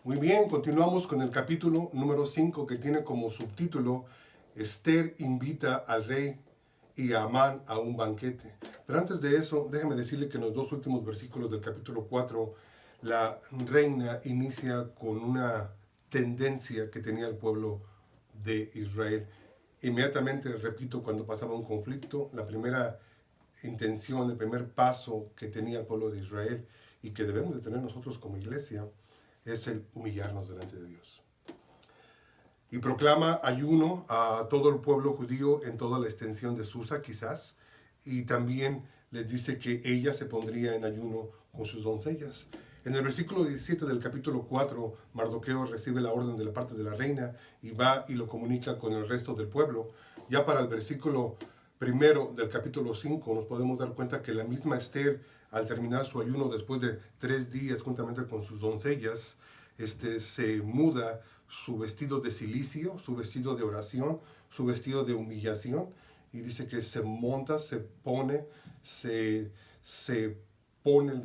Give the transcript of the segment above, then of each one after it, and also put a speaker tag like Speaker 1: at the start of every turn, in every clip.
Speaker 1: Muy bien, continuamos con el capítulo número 5 que tiene como subtítulo Esther invita al rey y a Amán a un banquete. Pero antes de eso, déjeme decirle que en los dos últimos versículos del capítulo 4, la reina inicia con una tendencia que tenía el pueblo de Israel. Inmediatamente, repito, cuando pasaba un conflicto, la primera intención, el primer paso que tenía el pueblo de Israel y que debemos de tener nosotros como iglesia, es el humillarnos delante de Dios. Y proclama ayuno a todo el pueblo judío en toda la extensión de Susa, quizás, y también les dice que ella se pondría en ayuno con sus doncellas. En el versículo 17 del capítulo 4, Mardoqueo recibe la orden de la parte de la reina y va y lo comunica con el resto del pueblo. Ya para el versículo primero del capítulo 5 nos podemos dar cuenta que la misma Esther, al terminar su ayuno después de 3 días juntamente con sus doncellas, se muda su vestido de cilicio, su vestido de oración, su vestido de humillación, y dice que se monta, se pone de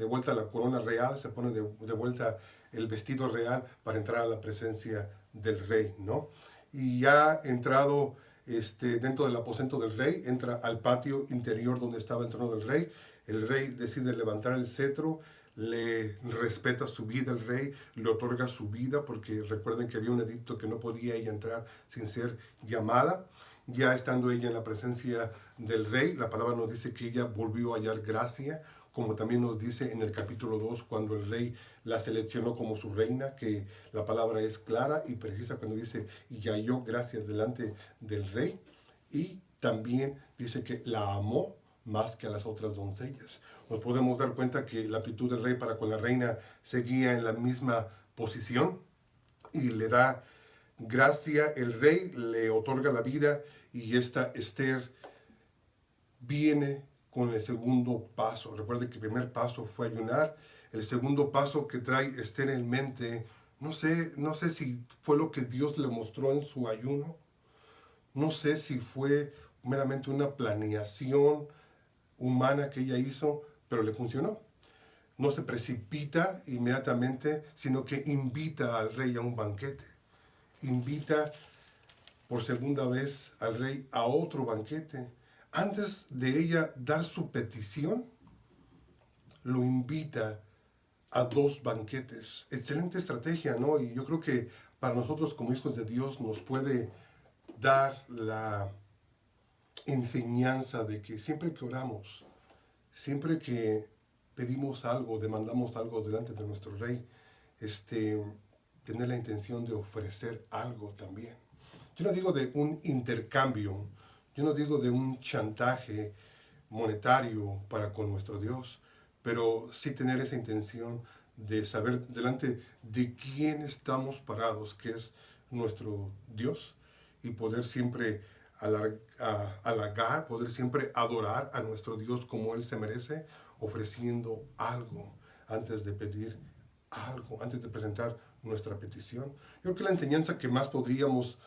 Speaker 1: vuelta la corona real, se pone de vuelta el vestido real para entrar a la presencia del rey, ¿no? Y ya entrado dentro del aposento del rey, entra al patio interior donde estaba el trono del rey. El rey decide levantar el cetro, le respeta su vida el rey, le otorga su vida, porque recuerden que había un edicto que no podía ella entrar sin ser llamada. Ya estando ella en la presencia del rey, la palabra nos dice que ella volvió a hallar gracia, como también nos dice en el capítulo 2, cuando el rey la seleccionó como su reina, que la palabra es clara y precisa cuando dice, y halló gracia delante del rey, y también dice que la amó más que a las otras doncellas. Nos podemos dar cuenta que la actitud del rey para con la reina seguía en la misma posición y le da gracia, el rey le otorga la vida y esta Esther viene con el segundo paso. Recuerde que el primer paso fue ayunar. El segundo paso que trae Esther en mente, no sé si fue lo que Dios le mostró en su ayuno. No sé si fue meramente una planeación humana que ella hizo, pero le funcionó. No se precipita inmediatamente, sino que invita al rey a un banquete. Invita por segunda vez al rey a otro banquete. Antes de ella dar su petición, lo invita a dos banquetes. Excelente estrategia, ¿no? Y yo creo que para nosotros como hijos de Dios nos puede dar la enseñanza de que siempre que oramos, siempre que pedimos algo, demandamos algo delante de nuestro rey, tener la intención de ofrecer algo también. Yo no digo de un intercambio, yo no digo de un chantaje monetario para con nuestro Dios, pero sí tener esa intención de saber delante de quién estamos parados, que es nuestro Dios, y poder siempre halagar, poder siempre adorar a nuestro Dios como Él se merece, ofreciendo algo antes de pedir algo, antes de presentar nuestra petición. Yo creo que la enseñanza que más podríamos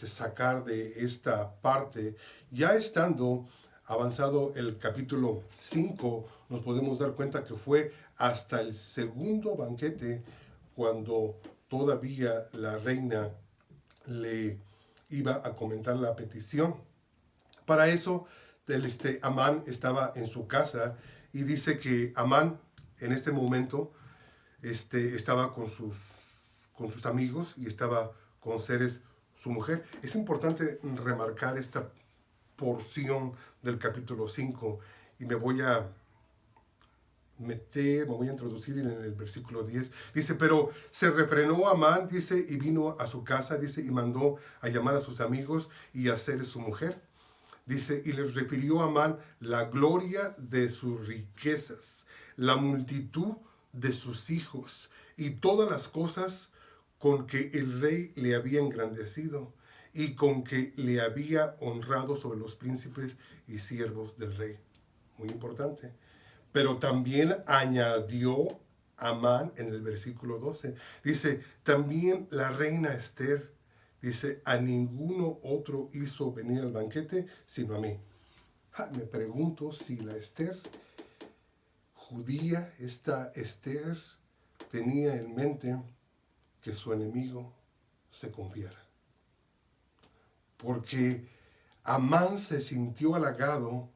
Speaker 1: sacar de esta parte, ya estando avanzado el capítulo 5, nos podemos dar cuenta que fue hasta el segundo banquete cuando todavía la reina le iba a comentar la petición. Para eso, Amán estaba en su casa y dice que Amán en este momento estaba con sus amigos y estaba con Ceres, su mujer. Es importante remarcar esta porción del capítulo 5 y me voy a introducir en el versículo 10. Dice, pero se refrenó Amán, dice, y vino a su casa, dice, y mandó a llamar a sus amigos y a Ceres, su mujer. Dice, y les refirió a Amán la gloria de sus riquezas, la multitud de sus hijos y todas las cosas con que el rey le había engrandecido y con que le había honrado sobre los príncipes y siervos del rey. Muy importante. Pero también añadió Amán en el versículo 12. Dice, también la reina Esther, dice, a ninguno otro hizo venir al banquete sino a mí. Me pregunto si la Esther judía, esta Esther, tenía en mente que su enemigo se confiara. Porque Amán se sintió halagado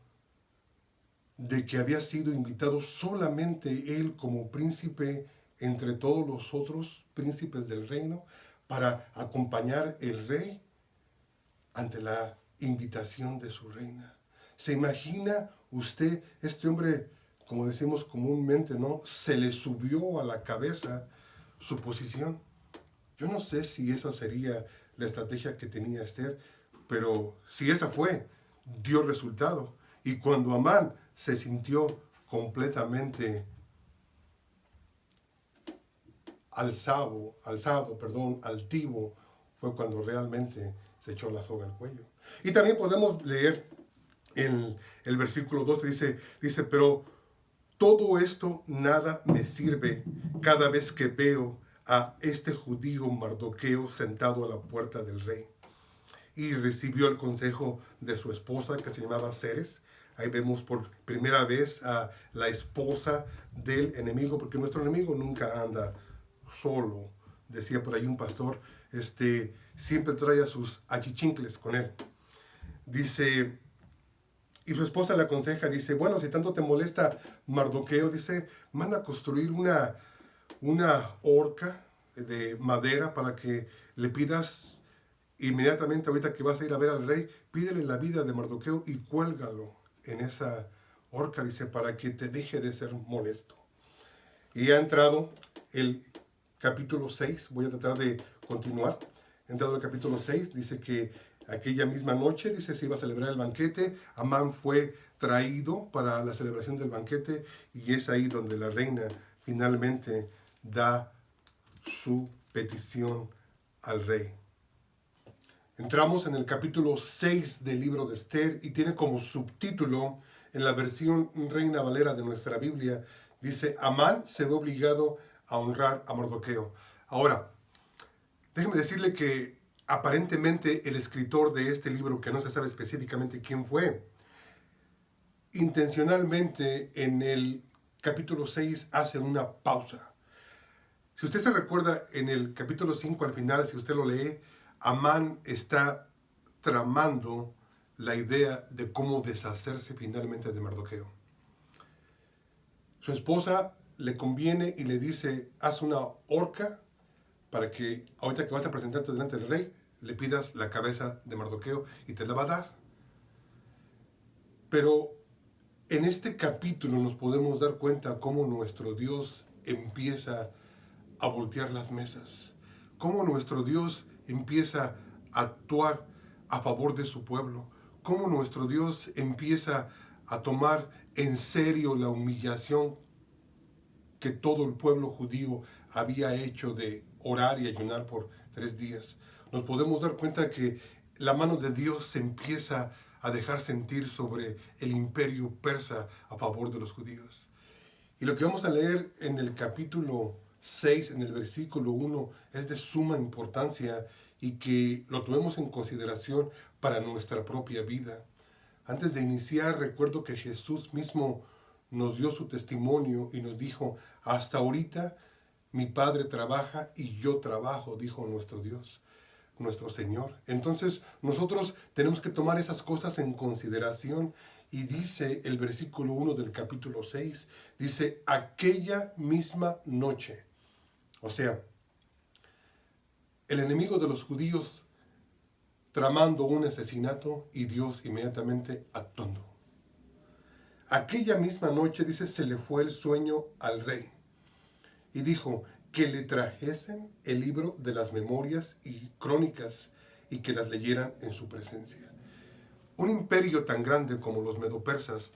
Speaker 1: de que había sido invitado solamente él como príncipe entre todos los otros príncipes del reino para acompañar el rey ante la invitación de su reina. ¿Se imagina usted, este hombre, como decimos comúnmente, ¿no? Se le subió a la cabeza su posición. Yo no sé si esa sería la estrategia que tenía Esther, pero si esa fue, dio resultado. Y cuando Amán se sintió completamente altivo, fue cuando realmente se echó la soga al cuello. Y también podemos leer en el versículo 12, dice, pero todo esto nada me sirve cada vez que veo a este judío Mardoqueo sentado a la puerta del rey. Y recibió el consejo de su esposa, que se llamaba Ceres. Ahí vemos por primera vez a la esposa del enemigo, porque nuestro enemigo nunca anda solo. Decía por ahí un pastor, siempre trae a sus achichincles con él. Dice, y su esposa le aconseja, dice, bueno, si tanto te molesta Mardoqueo, dice, manda a construir una horca de madera para que le pidas inmediatamente, ahorita que vas a ir a ver al rey, pídele la vida de Mardoqueo y cuélgalo en esa horca, dice, para que te deje de ser molesto. Y ha entrado el capítulo 6, voy a tratar de continuar. Entrado el capítulo 6, dice que aquella misma noche, dice, se iba a celebrar el banquete. Amán fue traído para la celebración del banquete y es ahí donde la reina finalmente da su petición al rey. Entramos en el capítulo 6 del libro de Esther y tiene como subtítulo, en la versión Reina Valera de nuestra Biblia, dice, Amán se ve obligado a honrar a Mardoqueo. Ahora, déjeme decirle que aparentemente el escritor de este libro, que no se sabe específicamente quién fue, intencionalmente en el capítulo 6 hace una pausa. Si usted se recuerda, en el capítulo 5 al final, si usted lo lee, Amán está tramando la idea de cómo deshacerse finalmente de Mardoqueo. Su esposa le conviene y le dice, haz una horca para que ahorita que vas a presentarte delante del rey, le pidas la cabeza de Mardoqueo y te la va a dar. Pero en este capítulo nos podemos dar cuenta cómo nuestro Dios empieza a voltear las mesas, cómo nuestro Dios empieza a actuar a favor de su pueblo, cómo nuestro Dios empieza a tomar en serio la humillación que todo el pueblo judío había hecho de orar y ayunar por 3 días. Nos podemos dar cuenta que la mano de Dios se empieza a dejar sentir sobre el imperio persa a favor de los judíos. Y lo que vamos a leer en el capítulo 6, en el versículo 1, es de suma importancia y que lo tomemos en consideración para nuestra propia vida. Antes de iniciar, recuerdo que Jesús mismo nos dio su testimonio y nos dijo, hasta ahorita mi Padre trabaja y yo trabajo, dijo nuestro Dios, nuestro Señor. Entonces nosotros tenemos que tomar esas cosas en consideración. Y dice el versículo 1 del capítulo 6, dice, aquella misma noche. O sea, el enemigo de los judíos tramando un asesinato y Dios inmediatamente actuando. Aquella misma noche, dice, se le fue el sueño al rey y dijo que le trajesen el libro de las memorias y crónicas y que las leyeran en su presencia. Un imperio tan grande como los medopersas,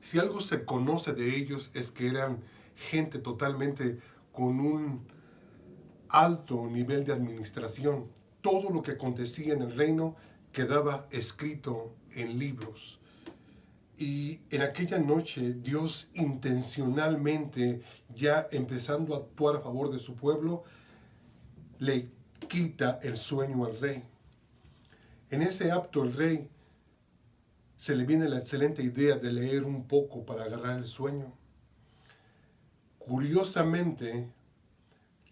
Speaker 1: si algo se conoce de ellos es que eran gente totalmente con un alto nivel de administración. Todo lo que acontecía en el reino quedaba escrito en libros. Y en aquella noche Dios intencionalmente, ya empezando a actuar a favor de su pueblo, le quita el sueño al rey. En ese acto el rey se le viene la excelente idea de leer un poco para agarrar el sueño. Curiosamente,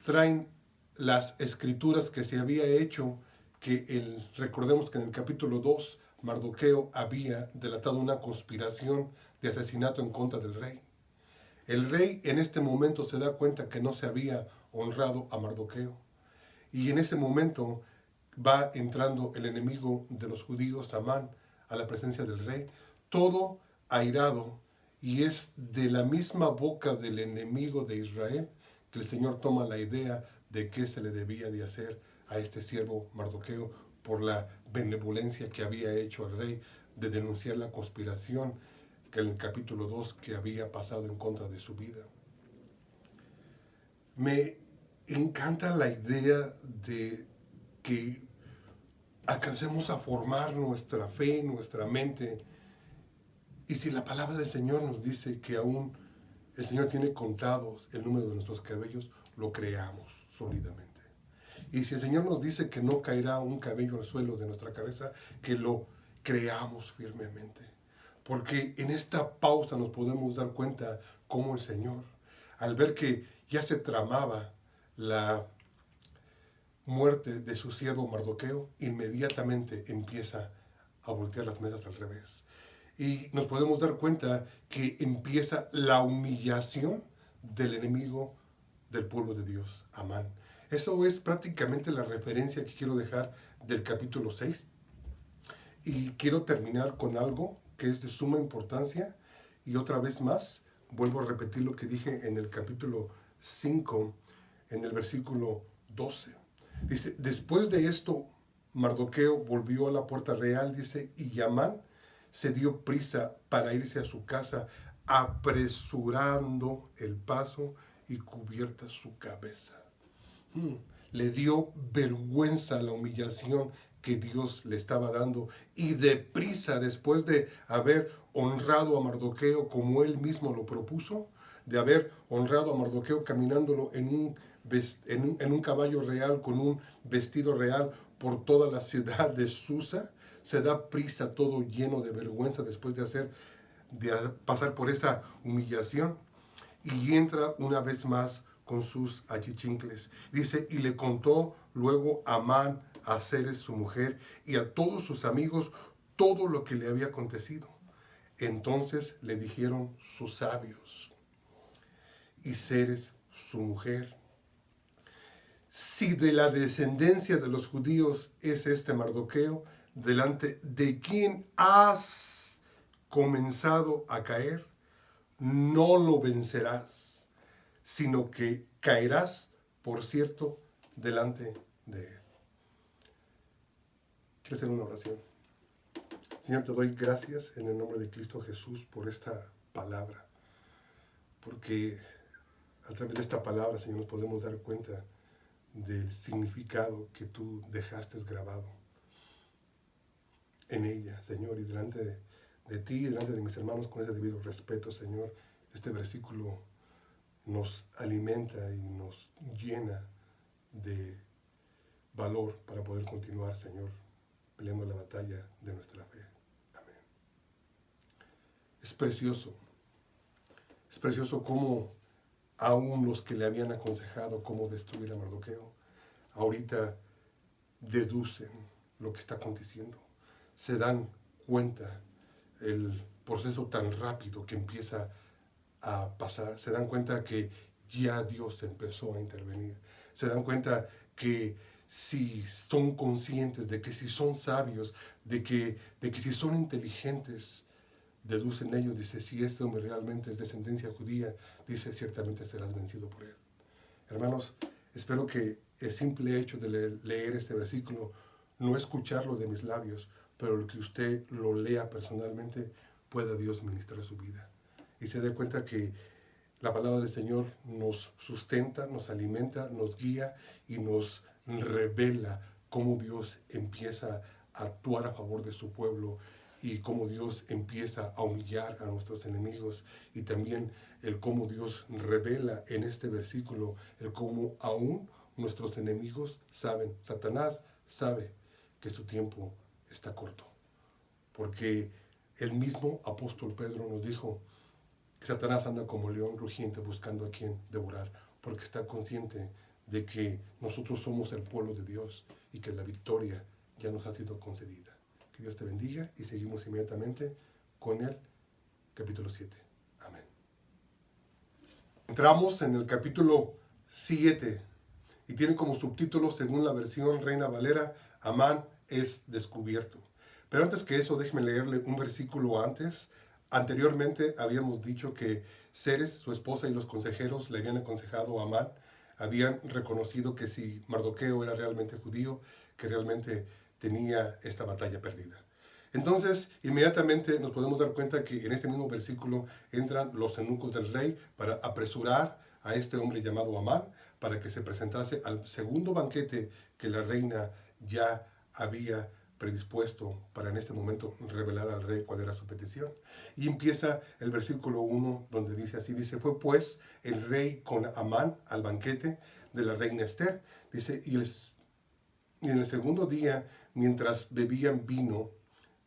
Speaker 1: traen las escrituras que se había hecho, recordemos que en el capítulo 2, Mardoqueo había delatado una conspiración de asesinato en contra del rey. El rey en este momento se da cuenta que no se había honrado a Mardoqueo. Y en ese momento va entrando el enemigo de los judíos, Amán, a la presencia del rey, todo airado, y es de la misma boca del enemigo de Israel que el Señor toma la idea de qué se le debía de hacer a este siervo Mardoqueo por la benevolencia que había hecho al rey de denunciar la conspiración que en el capítulo 2 que había pasado en contra de su vida. Me encanta la idea de que alcancemos a formar nuestra fe, nuestra mente. Y si la palabra del Señor nos dice que aún el Señor tiene contados el número de nuestros cabellos, lo creamos sólidamente. Y si el Señor nos dice que no caerá un cabello al suelo de nuestra cabeza, que lo creamos firmemente. Porque en esta pausa nos podemos dar cuenta cómo el Señor, al ver que ya se tramaba la muerte de su siervo Mardoqueo, inmediatamente empieza a voltear las mesas al revés. Y nos podemos dar cuenta que empieza la humillación del enemigo del pueblo de Dios, Amán. Eso es prácticamente la referencia que quiero dejar del capítulo 6. Y quiero terminar con algo que es de suma importancia. Y otra vez más, vuelvo a repetir lo que dije en el capítulo 5, en el versículo 12. Dice, después de esto, Mardoqueo volvió a la puerta real, dice, y Amán se dio prisa para irse a su casa, apresurando el paso y cubierta su cabeza. Le dio vergüenza la humillación que Dios le estaba dando, y deprisa, después de haber honrado a Mardoqueo como él mismo lo propuso, de haber honrado a Mardoqueo caminándolo en un caballo real, con un vestido real por toda la ciudad de Susa, se da prisa todo lleno de vergüenza después de pasar por esa humillación, y entra una vez más con sus achichincles. Dice, y le contó luego a Amán, a Zeres su mujer, y a todos sus amigos todo lo que le había acontecido. Entonces le dijeron sus sabios y Zeres su mujer, si de la descendencia de los judíos es este Mardoqueo, delante de quien has comenzado a caer, no lo vencerás, sino que caerás, por cierto, delante de él. Quiero hacer una oración. Señor, te doy gracias en el nombre de Cristo Jesús por esta palabra, porque a través de esta palabra, Señor, nos podemos dar cuenta del significado que tú dejaste grabado en ella, Señor, y delante de ti y delante de mis hermanos, con ese debido respeto, Señor, este versículo nos alimenta y nos llena de valor para poder continuar, Señor, peleando la batalla de nuestra fe. Amén. Es precioso cómo aún los que le habían aconsejado cómo destruir a Mardoqueo, ahorita deducen lo que está aconteciendo. Se dan cuenta el proceso tan rápido que empieza a pasar. Se dan cuenta que ya Dios empezó a intervenir. Se dan cuenta que si son conscientes, de que si son sabios, de que si son inteligentes, deducen ellos, dice, si este hombre realmente es descendencia judía, dice, ciertamente serás vencido por él. Hermanos, espero que el simple hecho de leer este versículo, no escucharlo de mis labios, pero el que usted lo lea personalmente, pueda Dios ministrar su vida. Y se dé cuenta que la palabra del Señor nos sustenta, nos alimenta, nos guía y nos revela cómo Dios empieza a actuar a favor de su pueblo y cómo Dios empieza a humillar a nuestros enemigos, y también el cómo Dios revela en este versículo el cómo aún nuestros enemigos saben, Satanás sabe que su tiempo está corto, porque el mismo apóstol Pedro nos dijo que Satanás anda como león rugiente buscando a quien devorar, porque está consciente de que nosotros somos el pueblo de Dios y que la victoria ya nos ha sido concedida. Que Dios te bendiga y seguimos inmediatamente con el capítulo 7. Amén. Entramos en el capítulo 7 y tiene como subtítulo, según la versión Reina Valera, Amán es descubierto. Pero antes que eso, déjeme leerle un versículo antes. Anteriormente habíamos dicho que Ceres, su esposa, y los consejeros le habían aconsejado a Amán, habían reconocido que si Mardoqueo era realmente judío, que realmente tenía esta batalla perdida. Entonces, inmediatamente nos podemos dar cuenta que en ese mismo versículo entran los eunucos del rey para apresurar a este hombre llamado Amán para que se presentase al segundo banquete que la reina ya había predispuesto para en este momento revelar al rey cuál era su petición. Y empieza el versículo 1 donde dice así, dice, fue pues el rey con Amán al banquete de la reina Esther. Dice, y en el segundo día, mientras bebían vino,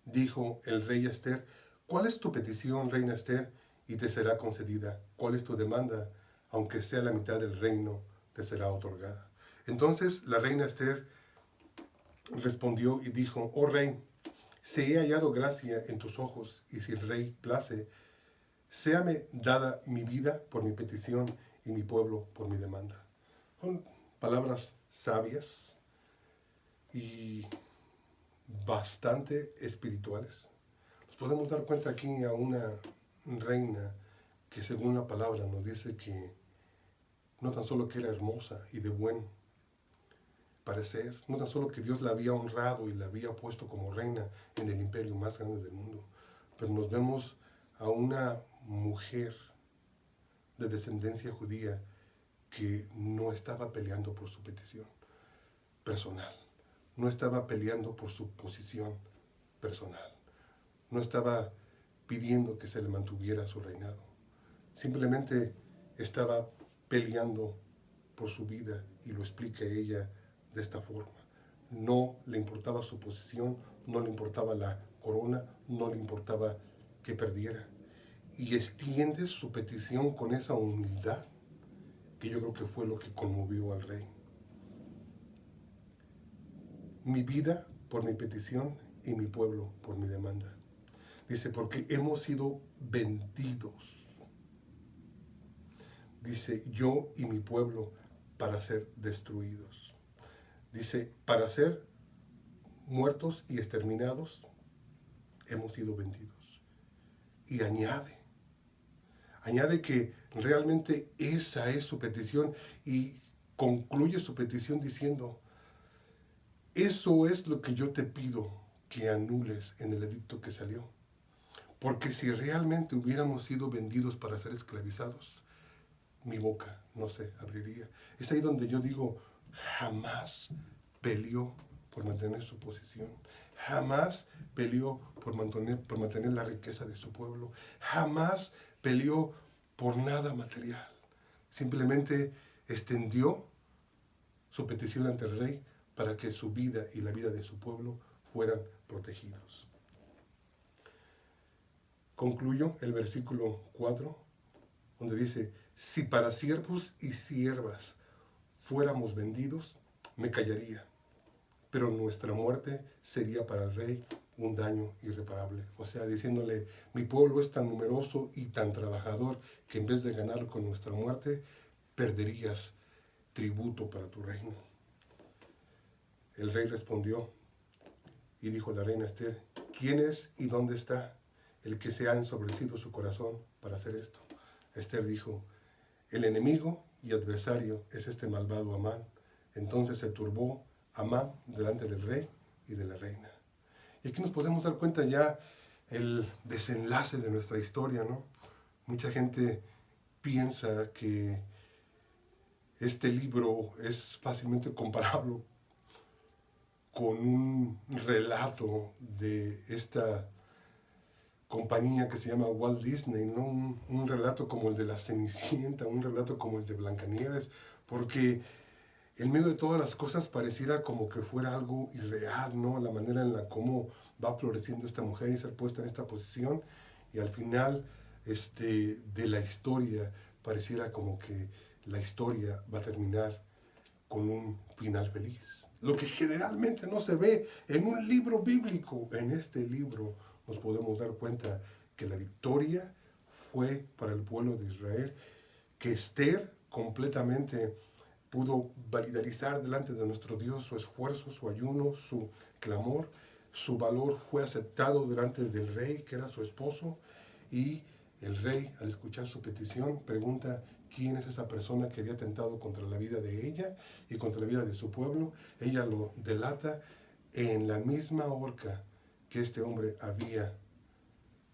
Speaker 1: dijo el rey a Esther, ¿cuál es tu petición, reina Esther? Y te será concedida. ¿Cuál es tu demanda? Aunque sea la mitad del reino, te será otorgada. Entonces la reina Esther respondió y dijo, oh rey, si he hallado gracia en tus ojos, y si el rey place, séame dada mi vida por mi petición y mi pueblo por mi demanda. Son palabras sabias y bastante espirituales. Nos podemos dar cuenta aquí a una reina que según la palabra nos dice que no tan solo que era hermosa y de buen parecer, no tan solo que Dios la había honrado y la había puesto como reina en el imperio más grande del mundo, pero nos vemos a una mujer de descendencia judía que no estaba peleando por su petición personal, no estaba peleando por su posición personal, no estaba pidiendo que se le mantuviera su reinado, simplemente estaba peleando por su vida, y lo explica ella de esta forma. No le importaba su posición, no le importaba la corona, no le importaba que perdiera. Y extiende su petición con esa humildad que yo creo que fue lo que conmovió al rey. Mi vida por mi petición y mi pueblo por mi demanda. Dice, porque hemos sido vendidos. Dice, yo y mi pueblo para ser destruidos. Dice, para ser muertos y exterminados, hemos sido vendidos. Y añade que realmente esa es su petición, y concluye su petición diciendo, eso es lo que yo te pido que anules en el edicto que salió. Porque si realmente hubiéramos sido vendidos para ser esclavizados, mi boca no se abriría. Es ahí donde yo digo, jamás peleó por mantener su posición. Jamás peleó por mantener la riqueza de su pueblo. Jamás peleó por nada material. Simplemente extendió su petición ante el rey para que su vida y la vida de su pueblo fueran protegidos. Concluyo el versículo 4, donde dice, si para siervos y siervas fuéramos vendidos, me callaría, pero nuestra muerte sería para el rey un daño irreparable. O sea, diciéndole, mi pueblo es tan numeroso y tan trabajador que en vez de ganar con nuestra muerte, perderías tributo para tu reino. El rey respondió y dijo a la reina Esther, ¿quién es y dónde está el que se ha ensobrecido su corazón para hacer esto? Esther dijo, el enemigo y adversario es este malvado Amán. Entonces se turbó Amán delante del rey y de la reina. Y aquí nos podemos dar cuenta ya el desenlace de nuestra historia, ¿no? Mucha gente piensa que este libro es fácilmente comparable con un relato de esta compañía que se llama Walt Disney, ¿no? Un relato como el de La Cenicienta, un relato como el de Blancanieves, porque en medio de todas las cosas pareciera como que fuera algo irreal, ¿no? La manera en la cómo va floreciendo esta mujer y ser puesta en esta posición, y al final de la historia pareciera como que la historia va a terminar con un final feliz. Lo que generalmente no se ve en un libro bíblico. En este libro nos podemos dar cuenta que la victoria fue para el pueblo de Israel, que Esther completamente pudo validarizar delante de nuestro Dios su esfuerzo, su ayuno, su clamor. Su valor fue aceptado delante del rey, que era su esposo, y el rey, al escuchar su petición, pregunta quién es esa persona que había atentado contra la vida de ella y contra la vida de su pueblo. Ella lo delata en la misma horca que este hombre había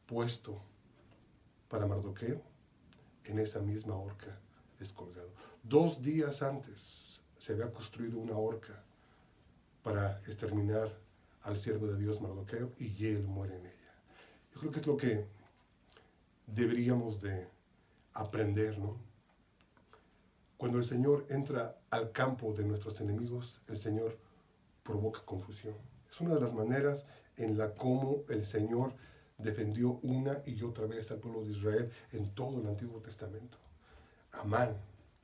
Speaker 1: puesto para Mardoqueo. En esa misma horca es colgado. 2 días antes se había construido una horca para exterminar al siervo de Dios Mardoqueo, y él muere en ella. Yo creo que es lo que deberíamos de aprender, ¿no? Cuando el Señor entra al campo de nuestros enemigos, el Señor provoca confusión. Es una de las maneras en la cómo el Señor defendió una y otra vez al pueblo de Israel en todo el Antiguo Testamento. Amán,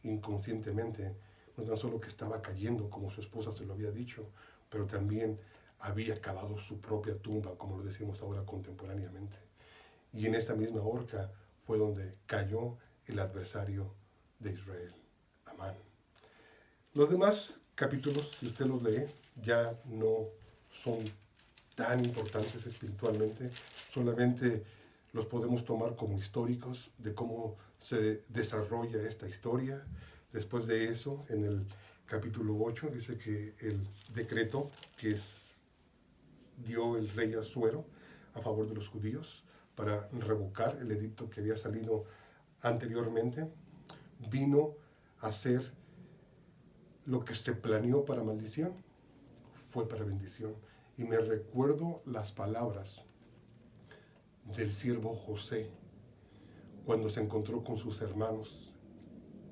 Speaker 1: inconscientemente, no tan solo que estaba cayendo como su esposa se lo había dicho, pero también había cavado su propia tumba, como lo decimos ahora contemporáneamente. Y en esta misma horca fue donde cayó el adversario de Israel, Amán. Los demás capítulos, si usted los lee, ya no son tan importantes espiritualmente, solamente los podemos tomar como históricos de cómo se desarrolla esta historia. Después de eso, en el capítulo 8, dice que el decreto que dio el rey Asuero a favor de los judíos para revocar el edicto que había salido anteriormente, vino a ser lo que se planeó para maldición, fue para bendición. Y me recuerdo las palabras del siervo José cuando se encontró con sus hermanos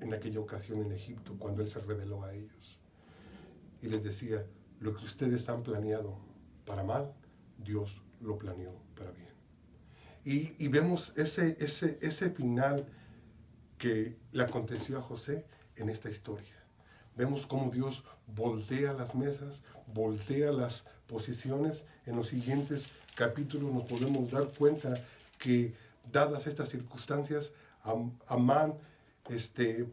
Speaker 1: en aquella ocasión en Egipto, cuando él se reveló a ellos. Y les decía, lo que ustedes han planeado para mal, Dios lo planeó para bien. Y vemos ese final que le aconteció a José en esta historia. Vemos cómo Dios voltea las mesas, voltea las posiciones. En los siguientes capítulos nos podemos dar cuenta que, dadas estas circunstancias, Amán,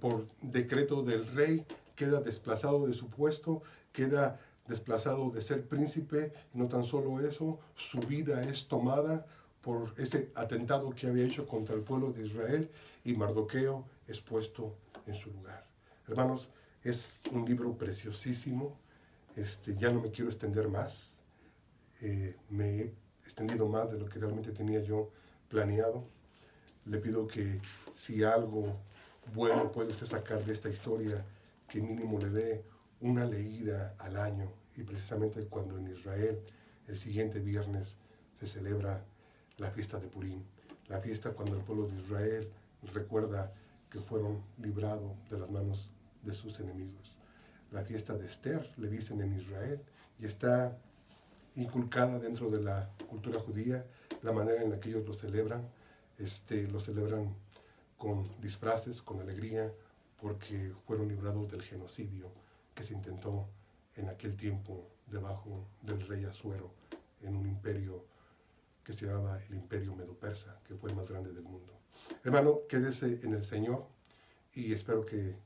Speaker 1: por decreto del rey, queda desplazado de su puesto, queda desplazado de ser príncipe, y no tan solo eso, su vida es tomada por ese atentado que había hecho contra el pueblo de Israel, y Mardoqueo es puesto en su lugar. Hermanos, es un libro preciosísimo. Ya no me quiero extender más. Me he extendido más de lo que realmente tenía yo planeado. Le pido que si algo bueno puede usted sacar de esta historia, que mínimo le dé una leída al año. Y precisamente cuando en Israel el siguiente viernes se celebra la fiesta de Purim, la fiesta cuando el pueblo de Israel recuerda que fueron librados de las manos de sus enemigos. La fiesta de Esther, le dicen en Israel, y está inculcada dentro de la cultura judía, la manera en la que ellos lo celebran con disfraces, con alegría, porque fueron librados del genocidio que se intentó en aquel tiempo debajo del rey Asuero, en un imperio que se llamaba el Imperio Medo-Persa, que fue el más grande del mundo. Hermano, quédese en el Señor, y espero que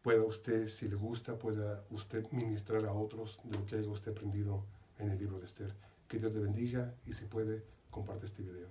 Speaker 1: pueda usted, si le gusta, pueda usted ministrar a otros de lo que haya usted aprendido en el libro de Esther. Que Dios le bendiga, y si puede, comparte este video.